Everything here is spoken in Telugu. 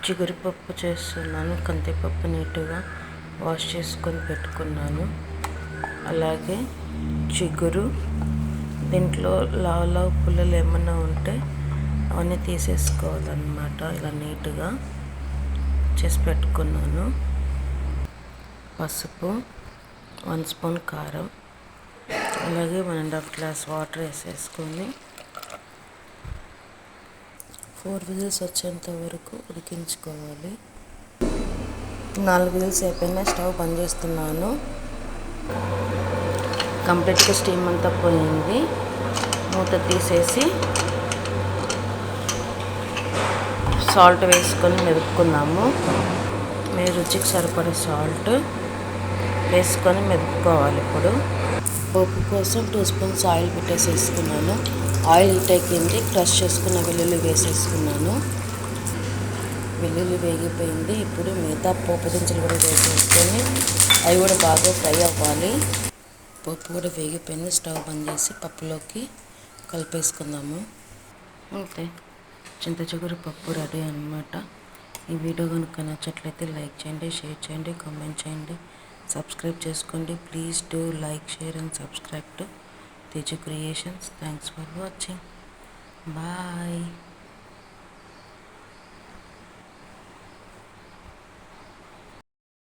చిగురు పప్పు చేస్తున్నాను. కందిపప్పు నీట్గా వాష్ చేసుకొని పెట్టుకున్నాను. అలాగే చిగురు, దీంట్లో లావు పుల్లలు ఏమన్నా ఉంటే అవన్నీ తీసేసుకోవాలన్నమాట. ఇలా నీట్గా చేసి పెట్టుకున్నాను. పసుపు, 1 స్పూన్ కారం, అలాగే 1.5 గ్లాస్ వాటర్ వేసేసుకొని 4 విజిల్స్ వచ్చేంత వరకు ఉడికించుకోవాలి. 4 విజిల్స్ అయిపోయినా స్టవ్ బంద్ చేస్తున్నాను. కంప్లీట్గా స్టీమ్ అంతా పోయింది. మూత తీసేసి సాల్ట్ వేసుకొని మెదుపుకుందాము. మీ రుచికి సరిపడే సాల్ట్ వేసుకొని మెదుపుకోవాలి. ఇప్పుడు పోపు కోసం 2 స్పూన్స్ ఆయిల్ పెట్టేసేసుకున్నాను. ఆయిల్ హీట్ ఎక్కింది. క్రష్ చేసుకున్న వెల్లుల్లి వేసేసుకున్నాను. వెల్లుల్లి వేగిపోయింది. ఇప్పుడు మిగతా పోపు దినుసులు కూడా వేసేసుకొని అవి కూడా బాగా ఫ్రై అవ్వాలి. పప్పు కూడా వేగిపోయింది. స్టవ్ బంద్ చేసి పప్పులోకి కలిపేసుకుందాము. ఓకే, చింత చిగురు పప్పు రెడీ అన్నమాట. ఈ వీడియో కనుక నచ్చట్లయితే లైక్ చేయండి, షేర్ చేయండి, కామెంట్ చేయండి, సబ్స్క్రైబ్ చేసుకోండి. Please do like, share and subscribe to Teju creations. Thanks for watching. Bye.